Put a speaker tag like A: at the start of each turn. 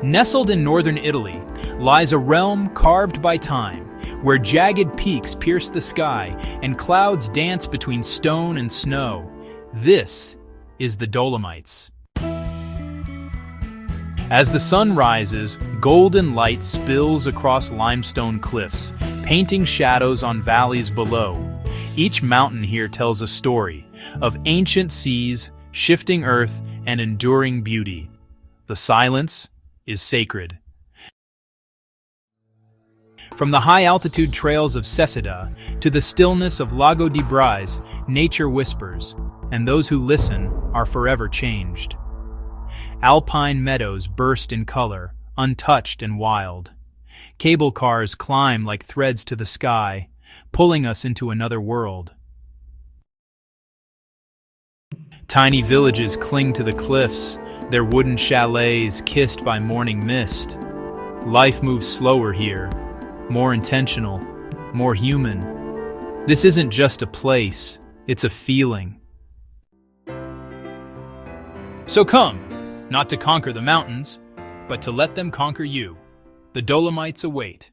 A: Nestled in northern Italy lies a realm carved by time, where jagged peaks pierce the sky and clouds dance between stone and snow. This is the Dolomites. As the sun rises, golden light spills across limestone cliffs, painting shadows on valleys below. Each mountain here tells a story of ancient seas, shifting earth, and enduring beauty. The silence is sacred. From the high-altitude trails of Seceda to the stillness of Lago di Braies, nature whispers, and those who listen are forever changed. Alpine meadows burst in color, untouched and wild. Cable cars climb like threads to the sky, pulling us into another world. Tiny villages cling to the cliffs, their wooden chalets kissed by morning mist. Life moves slower here, more intentional, more human. This isn't just a place, it's a feeling. So come, not to conquer the mountains, but to let them conquer you. The Dolomites await.